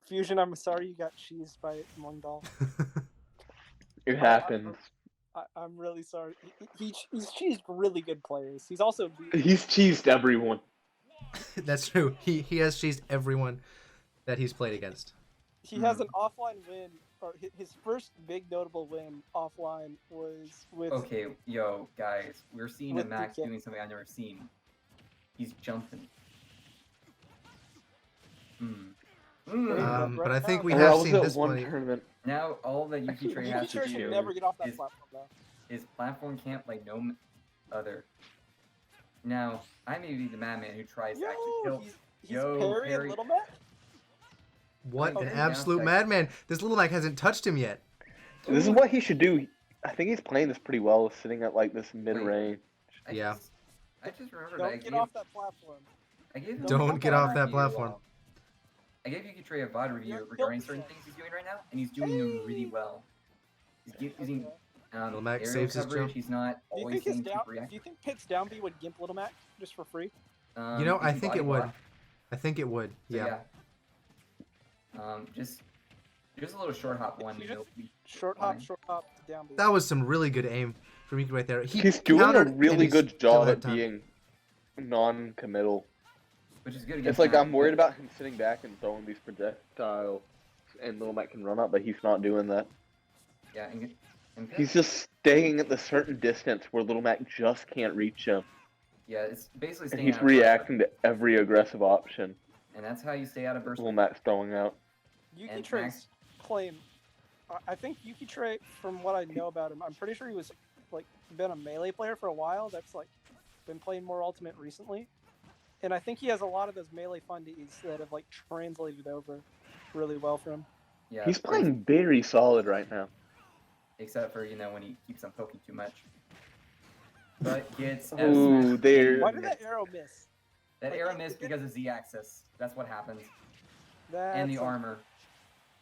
Fusion, I'm sorry you got cheesed by Mongdal. It happens. I'm really sorry. He's cheesed really good players. He's also He's cheesed everyone. That's true. He has cheesed everyone that he's played against. He has an offline win, or his first big notable win offline was with. Okay, yo, guys, we're seeing a with Max DK. doing something I've never seen. He's jumping. But I think we That have was seen at this one one. tournament. Now all that YukiTrey has to YukiTrey should do never get off that is platform though. his platform camp like no other. Now, I may be the madman who tries to actually kill. He's parrying Little Mac. What Okay, an now absolute it's madman! This little Mac hasn't touched him yet. This is what he should do. I think he's playing this pretty well, sitting at like this mid-range. I Yeah. just remembered Don't get off that platform. I gave him Don't a get VOD off that review. platform. I gave YukiTrey a VOD review You're regarding guilty. certain things he's doing right now, and he's doing them really well. He's using Little Mac aerial saves his coverage. jump. He's not Do you always think his being down? super Do reactive. you think Pit's down B would gimp Little Mac just for free? You know, If I you think body it would. block. I think it would. So, Yeah. just a little short hop one. You Nope. Short Fine. hop, down B. That was some really good aim from Yuki right there. He's doing a countered really and he good still job had at time. being non-committal. Which is good against It's like Mac. I'm worried about him sitting back and throwing these projectiles, and Little Mac can run up, but he's not doing that. Yeah, and He's just staying at the certain distance where Little Mac just can't reach him, yeah, it's basically and staying he's out of burst, reacting to every aggressive option and that's how you stay out of burst. Little Mac's throwing out. YukiTrey's claim. I think YukiTrey, from what I know about him, I'm pretty sure he was like been a melee player for a while. That's like been playing more Ultimate recently, and I think he has a lot of those melee fundies that have like translated over really well for him. Yeah, He's playing very solid right now. except for when he keeps on poking too much. But gets Ooh, there. Why did that arrow miss? that like, arrow it- missed it- because of Z-axis. That's what happens. That's And the like- armor.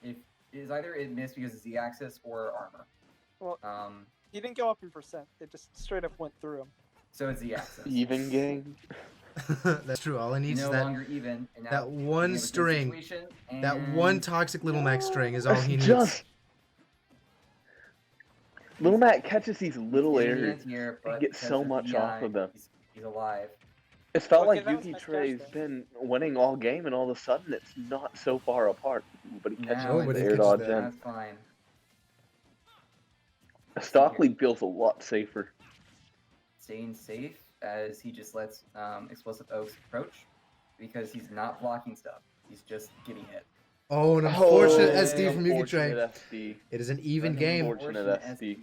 It is either it missed because of Z-axis or armor. Well, he didn't go up in percent. It just straight up went through him. So it's Z-axis. Even game. That's true. All I need is no that longer even. And now that we one have a good string, situation, that and one toxic Little Mac string is all he needs. Just Little Mac catches these little getting the errors. anti-air, and but gets because so of much DI, off of them. He's alive. It felt Okay, like that was nice YukiTrey's catch, though. been winning all game, and all of a sudden it's not so far apart. But he catches Now the it's- air dodge in. That's fine. Stockley feels a lot safer. Staying safe as he just lets XplosiveOaks approach because he's not blocking stuff. He's just getting hit. Oh, an unfortunate Oh, SD from unfortunate YukiTrey. SD. It is an even An game. Unfortunate SD.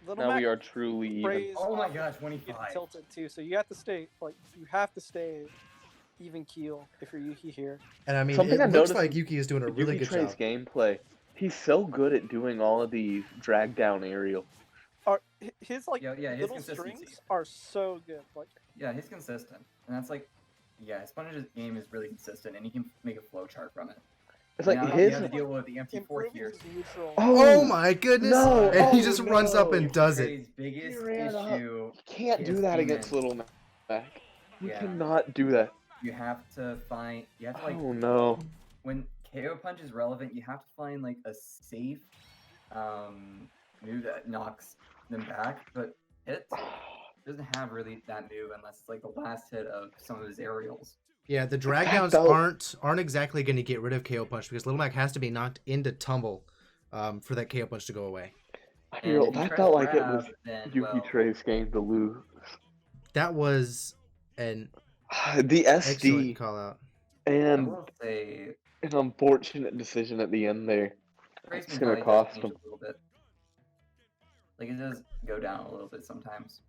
Little Now Mac we are truly even. sprays Oh my off gosh, and 25. gets tilted too. So you have to stay even keel if you're Yuki here. And I mean, Something it I looks noticed like with Yuki is doing a really good YukiTrey's job. gameplay. He's so good at doing all of these drag down aerial. His like Yeah, his little consistency. strings are so good. Like Yeah, he's consistent. And that's like, yeah, Sponge's game is really consistent and he can make a flow chart from it. It's like now his. you have to deal with the MT4 improving here. his neutral. Oh my goodness! No, And he oh just runs up no. and does it. YukiTrey's biggest He ran up. issue, You can't do is that against demons. Little Mac. You Yeah. cannot do that. you have to like, Oh no. when KO Punch is relevant, you have to find like a safe move that knocks them back, but Hit doesn't have really that move unless it's like the last hit of some of his aerials. Yeah, the drag fact, downs though- aren't exactly going to get rid of KO Punch because Little Mac has to be knocked into tumble for that KO Punch to go away. And if he That tries felt to like it was grab, then, well, YukiTrey's game to lose. That was an The excellent SD call out. I and will say an unfortunate decision at the end there. Trey's It's gonna mentality cost does change him. a little bit. Like it does go down a little bit sometimes.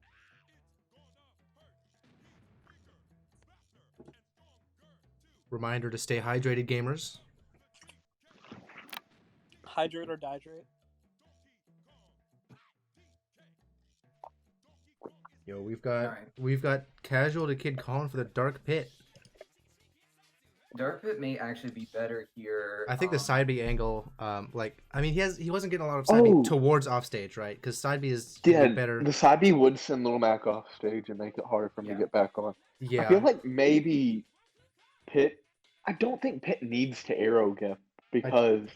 Reminder to stay hydrated, gamers. Hydrate or dihydrate. Yo, we've Alright. got casual to kid calling for the dark pit. Dark Pit may actually be better here. I think the side B angle, like I mean, he wasn't getting a lot of side B Oh. towards offstage, right? Because side B is Yeah, better. the side B would send Little Mac off stage and make it harder for him Yeah. to get back on. Yeah, I feel like maybe Pitt I don't think Pitt needs to arrow gift because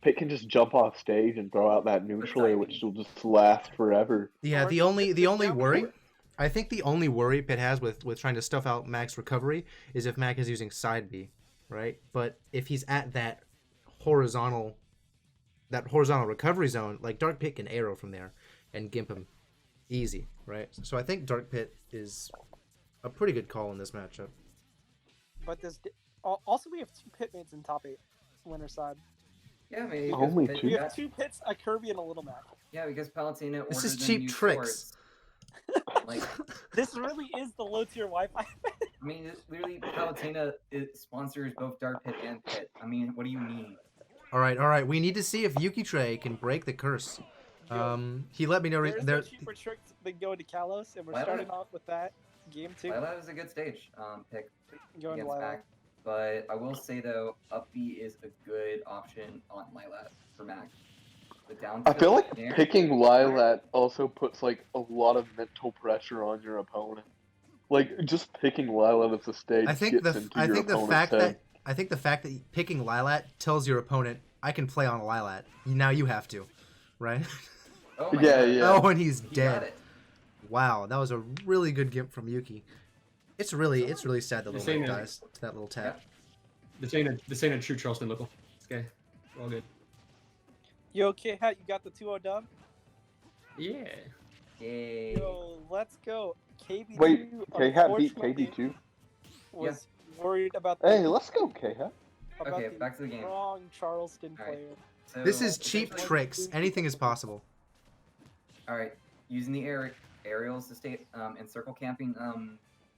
Pitt can just jump off stage and throw out that neutral air, which will just last forever. Yeah, Or the just only hit the the only down worry, forward. I think the only worry Pitt has with trying to stuff out Mac's recovery is if Mac is using side B, right? But if he's at that horizontal recovery zone, like Dark Pit can arrow from there and gimp him easy, right? So I think Dark Pit is a pretty good call in this matchup. But also we have 2 pitmates in top 8 winner side. Yeah, maybe Only because two? We have 2 pits, a Kirby, and a Little Mac. Yeah, because Palutena This ordered is them cheap new tricks. shorts. Like, This really is the low tier Wi-Fi. I mean, literally, Palutena sponsors both Dark Pit and Pit. I mean, what do you need? All right. We need to see if YukiTrey can break the curse. He let me know There's there. no cheaper tricks than going to Kalos, and we're Lilac? starting off with that game 2. Lilac is a good stage pick Going to against Lilac. Mac. But I will say, though, up B is a good option on Lilac for Mac. The down I feel like there, picking Lilat also puts like a lot of mental pressure on your opponent. Like just picking Lilat as a stage I think gets into your opponent's head. I think the fact that picking Lilat tells your opponent, I can play on a Lilat. Now you have to, right? oh my Yeah, God. yeah. Oh, and he's He got dead. it. Wow, that was a really good gimp from Yuki. It's really sad the You're little saying man that- dies to that little tap. This ain't a true Charleston local. Okay, we're all good. Yo, K-Hat, you got the 2-0 dub? Yeah. Yay. Yo, let's go. KB2, Wait, K-Hat beat unfortunately, KD2? was worried about Hey, let's go, K-Hat. Okay, back to the game. wrong Charleston All right. player. So, This is cheap essentially- tricks. Anything is possible. All right, using the aerials to stay and circle camping.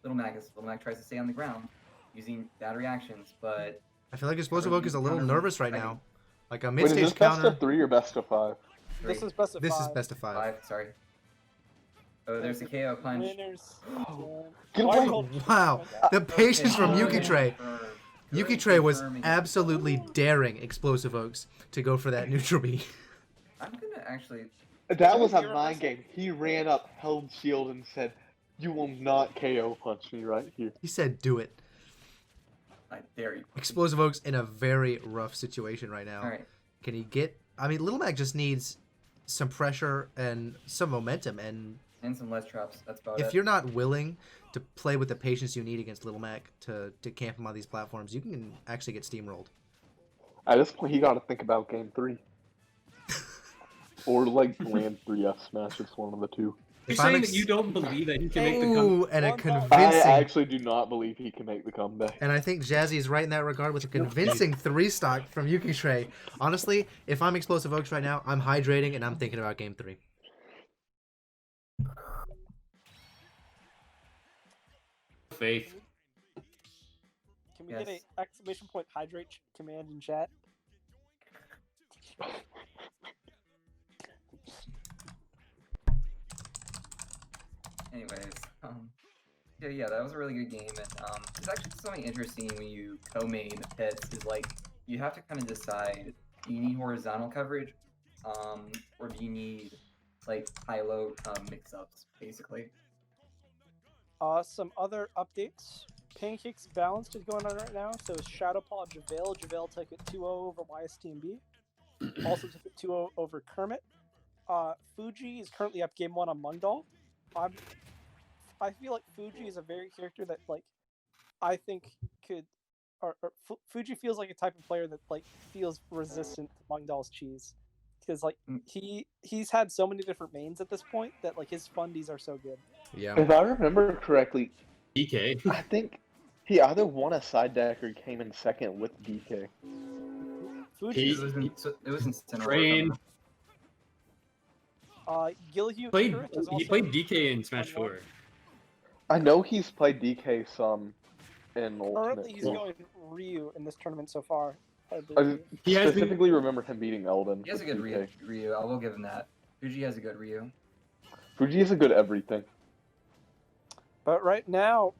Little Mac tries to stay on the ground using bad reactions, but I feel like Explosive Oak is a little nervous right now. Like a Wait, is mid-stage this best counter. of 3 or best of 5? This is best of This 5. is best of 5. 5. Sorry. Oh, there's a KO punch. Winners. Get Why away. hold- Wow, the patience from Okay, YukiTrey. confirmed. YukiTrey was Confirming. absolutely daring Explosive Oaks to go for that neutral B. I'm gonna actually. That was a You're mind game. He ran up, held shield, and said, "You will not KO punch me right here." He said, "Do it." I dare you. Explosive Oaks in a very rough situation right now. All right. Can he get? I mean, Little Mac just needs some pressure and some momentum, and And some less traps. That's about if it. you're not willing to play with the patience you need against Little Mac to camp him on these platforms, you can actually get steamrolled. At this point, he got to think about game 3. Or like land 3F smash. It's one of the two. You're If I'm saying ex- that you don't believe that he can make the comeback? Ooh, and a One ball. I convincing. actually do not believe he can make the comeback. And I think Jazzy's right in that regard with a convincing 3-stock from YukiTrey. Honestly, if I'm Explosive Oaks right now, I'm hydrating and I'm thinking about game 3. Faith. Can we get Yes. a exclamation point hydrate command in chat? Anyways, yeah, that was a really good game, and it's actually something interesting when you co-main pits is like you have to kind of decide: do you need horizontal coverage, or do you need like high-low mix-ups, basically? Some other updates. Pancake's Balanced is going on right now, so Shadowpaw JaVale. JaVale took it 2-0 over YSTMB. Also took it 2-0 over Kermit. Fuji is currently up game 1 on Mungdal. I feel like Fuji is a very character that like I think could Fuji feels like a type of player that like feels resistant to Mungdal's cheese. Because like he's had so many different mains at this point that like his fundies are so good. Yeah. If I remember correctly, DK. I think he either won a side deck or came in second with DK. Fuji, It was in Sinnoh. Train. Gilhue Played. Icarus is He also played DK in Smash on one. 4. I know he's played DK some in Currently, Ultimate. he's going Ryu in this tournament so far. I I believe. He has been- specifically remember him beating Eldon. He has a with good DK. Ryu. I will give him that. Fuji has a good Ryu. Fuji is a good everything. But right now,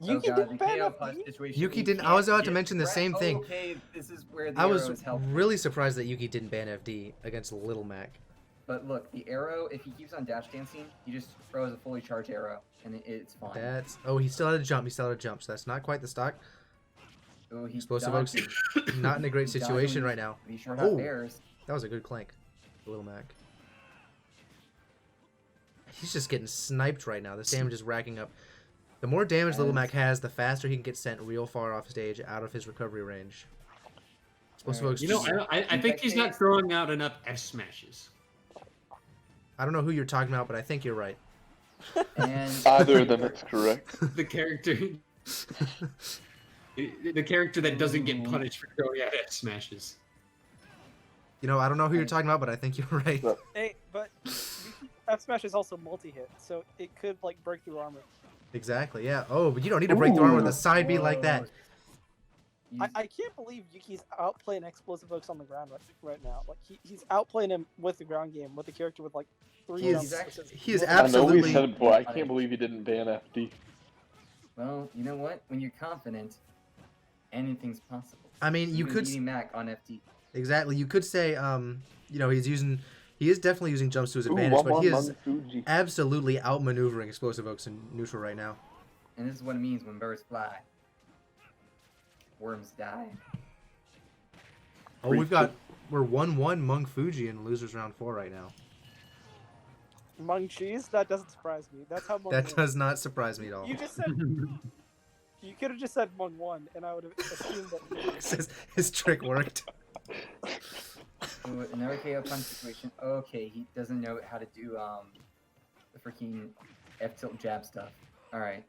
Yuki oh god, didn't the ban KO FD. punch situation. Yuki he didn't- I can't was about to get mention the threat- same thing. Okay, this is where the I arrow was is helpful. really surprised that Yuki didn't ban FD against Little Mac. But look, the arrow, if he keeps on dash dancing, he just throws a fully charged arrow, and it's fine. That's he still had a jump. He still had a jump, so that's not quite the stock. Oh, he Explosive dodged Oaks it. not in a great He dodged situation him. right now. He sure got Oh. bears. That was a good clank, Little Mac. He's just getting sniped right now. This damage is racking up. The more damage Little Mac has, the faster he can get sent real far off stage, out of his recovery range. Explosive Oaks. You know, I think he's not throwing out enough F smashes. I don't know who you're talking about, but I think you're right. And Either of them is correct. The character, the character that doesn't get punished for throwing out F smashes. You know, I don't know who you're talking about, but I think you're right. Hey, but F smash is also multi-hit, so it could like break through armor. Exactly, yeah. Oh, but you don't need to break through armor with a side B like that. I can't believe Yuki's outplaying Explosive Oaks on the ground right now. Like he's outplaying him with the ground game, with the character with like 3 He is- jumps. He is I know we absolutely. said it before. I can't believe he didn't ban FD. well, you know what? When you're confident, anything's possible. I mean, you Even could beating Mac on FD. exactly. You could say, you know, he is definitely using jumps to his Ooh, advantage, but he one is on Fuji. absolutely outmaneuvering Explosive Oaks in neutral right now. And this is what it means when birds fly. Worms die. Oh, we're 1-1 Mung Fuji in losers round 4 right now. Mung cheese? That doesn't surprise me. That's how Mung That wins. does not surprise me at all. You just said you could have just said Mung won, and I would have assumed that. His trick worked. Ooh, another KO punch situation. Okay, he doesn't know how to do the freaking F tilt jab stuff. All right.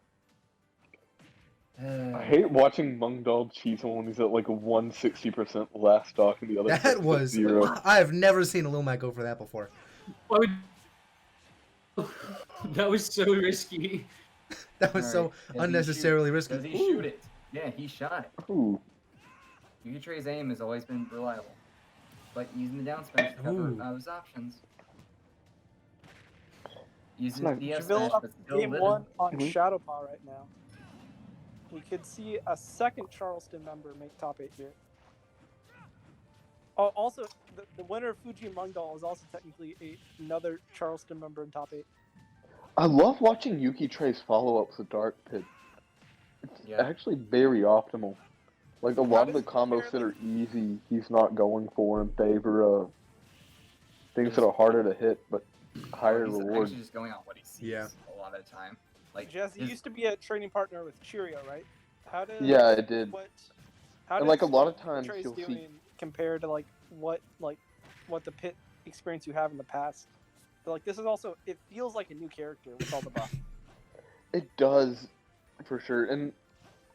I hate watching Mungdal cheese when he's at like a 160% last stock and the other That was 0. I have never seen a Lil Mac go for that before. Why would... That was so risky. That was so Alright, does he unnecessarily shoot? risky. Does he shoot it? Yeah, he shot it. Ooh. YukiTrey's aim has always been reliable, but using the down smash to cover Ooh. his options. Using Nice. the S Javil smash, up but still game living. 1 on Mhm. Shadow Paw right now. We could see a second Charleston member make top 8 here. Oh, also, the winner of Fuji and Mungdal is also technically another Charleston member in top 8. I love watching YukiTrey's follow-ups with Dark Pit. It's Yeah. actually very optimal. Like a lot of does the it combos compare that are easy, he's not going for in favor of things that are harder to hit but higher He's reward. actually just going on what he sees Yeah. a lot of the time. Like Jesse his- used to be a training partner with Cheerio, right? How did Yeah, I did. How And did like a lot of times Trey's you'll see doing compared to like what the pit experience you have in the past? But, like this is also it feels like a new character with all the buff. it does for sure. And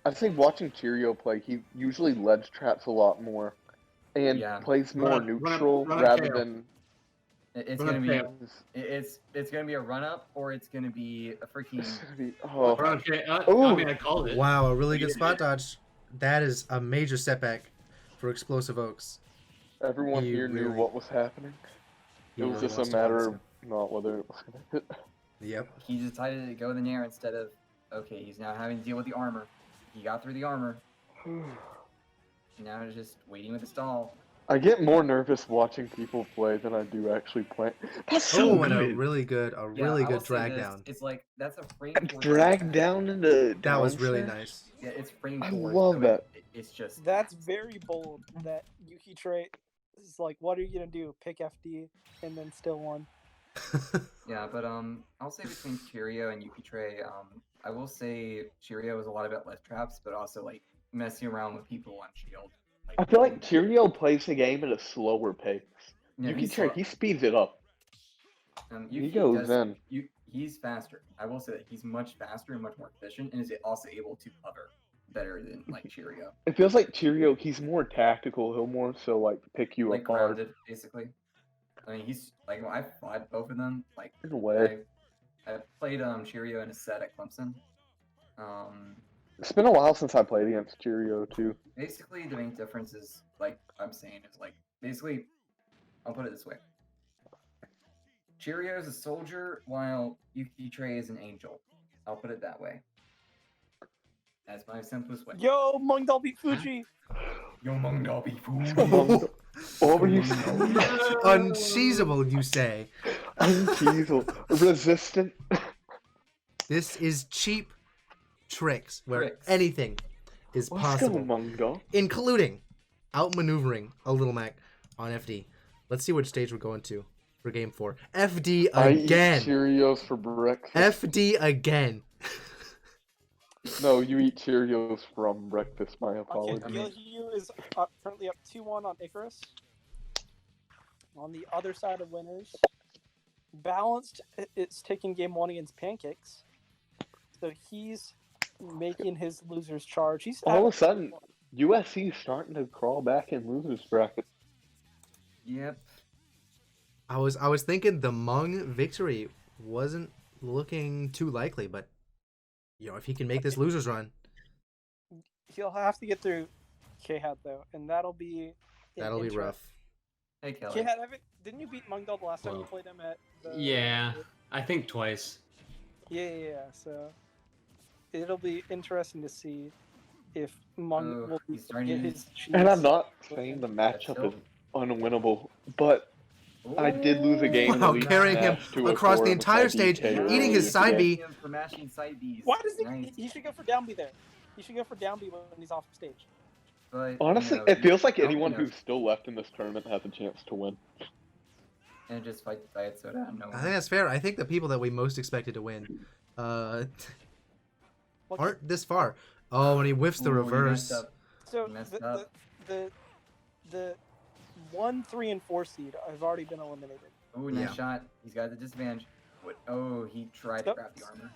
I think watching Cheerio play, he usually ledge traps a lot more and Yeah. plays more Run up- neutral run up rather KO. than it's Run gonna up be KO. it's gonna be a run up or it's gonna be a freaking it's gonna be oh Okay, I Ooh. mean, I called it. Wow, a really good spot dodge. That is a major setback for Explosive Oaks. everyone He here knew really- what was happening. He It was really just a wants to matter focus of not whether it was gonna hit. Yep. he decided to go in the Nair instead of okay, he's now having to deal with the armor. He got through the armor. Now he's just waiting with the stall. I get more nervous watching people play than I do actually playing. That's so Oh, and a good. really good, Yeah, really I will good say drag this, down. It's like that's a frame. forward Drag smash. down into That was down really smash? nice. Yeah, it's frame I forward. love so that. It's just That's very bold. That YukiTrey is like, what are you gonna do? Pick FD and then still won. Yeah, but I'll say between Cheerio and YukiTrey, I will say Cheerio is a lot about less traps, but also like messing around with people on shield. I feel like Cheerio plays the game at a slower pace. Yeah, he's YukiTrey, slow. he speeds it up. He Yuki goes does- in. He's faster. I will say that he's much faster and much more efficient, and is also able to cover better than like Cheerio, It feels like Cheerio, he's more tactical. He'll more so like pick you like apart grounded basically. I mean, he's like when I fought both of them. Like in a way. I played Cheerio in a set at Clemson. It's been a while since I played against Cheerio too. Basically, the main difference is like I'm saying is like basically, I'll put it this way. Cheerio is a soldier, while YukiTrey is an angel. I'll put it that way. That's my simplest way. Yo, Mungdal beat Fuji. Yo, Mungdal be What were you saying? Uncheesable, you say. Uncheesable. Resistant. This is cheap tricks where Tricks. anything, is Let's possible, go, Mungo. including outmaneuvering a Little Mac on FD. Let's see which stage we're going to for game 4. FD I eat again. Cheerios for breakfast. FD again. No, you eat Cheerios from breakfast. My Okay, apologies. Gilhue is currently up 2-1 on Icarus. On the other side of winners, Balanced is taking game 1 against Pancakes. So he's making his losers charge. He's All of a sudden, USC is starting to crawl back in losers bracket. Yep. I was thinking the Hmong victory wasn't looking too likely, but if he can make this losers run, he'll have to get through K-Hat though, and that'll be rough. Hey, Kelly. K-Hat, didn't you beat Mungdal the last time you played him at the... Yeah, I think twice. Yeah. So it'll be interesting to see if Mung will he's starting get to his cheese. And I'm not saying the matchup is unwinnable, but I did lose a game. Wow, in the carrying him match to a across four the with entire my stage, DK. eating his side B. For mashing side Bs. Why does Nice. he should go for down B there? He should go for down B when he's off stage. But, Honestly, it feels like anyone who's who's still left in this tournament has a chance to win. and just fight the diet soda. No. I think that's fair. I think the people that we most expected to win aren't this far. Oh, and he whiffs the Ooh, he reverse. messed up. So Messed the, up. the 1, 3, and 4 seed have already been eliminated. Ooh, nice Yeah. shot. He's got the disadvantage. What? Oh, he tried to grab the armor.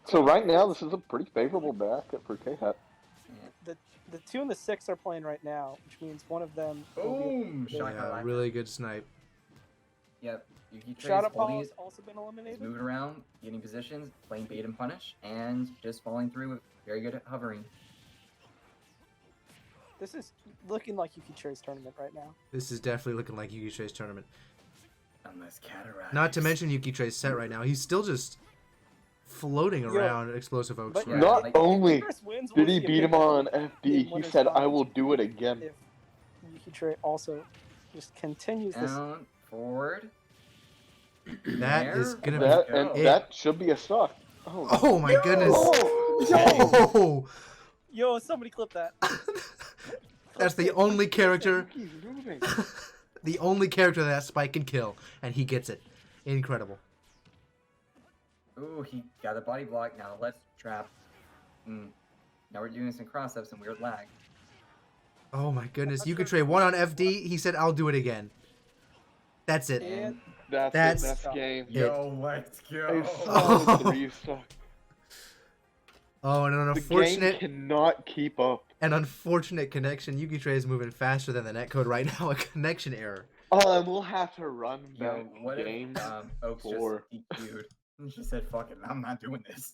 So right now, this is a pretty favorable bracket for K-Hat. The 2 and the 6 are playing right now, which means one of them will be Boom! Shot Yeah, got really good snipe. Yep. YukiTrey Shot is up holding has it, also been he's eliminated. moving around, getting positions, playing bait and punish, and just falling through with very good hovering. This is looking like YukiTrey's tournament right now. This is definitely looking like YukiTrey's tournament. Unless Cataract. Not to mention YukiTrey's set right now. He's still just floating around Explosive Oaks. But Right? Yeah, Not like- only Icarus wins, did we'll he see a beat big him on big FD, he winner's said, I finals will do it again. If YukiTrey also just continues this. Down, forward. That There is gonna we That, go. and it. that should be a stock. Oh my goodness! Oh, Oh, Yo, somebody clip that. that's the only character, He's moving. the only character that Spike can kill, and he gets it. Incredible. Ooh, he got a body block. Now let's trap. Now we're doing some cross-ups and weird lag. Oh my goodness! YukiTrey won on FD. He said, "I'll do it again." That's it. And That's That's- game. Yo, let's A go. solid 3 stock. Oh, and an The game unfortunate cannot keep up. connection. YukiTrey is moving faster than the netcode right now. A connection error. We'll have to run Yo, back what game. if Oaks 4. just EQ'd? And she said, fuck it, I'm not doing this.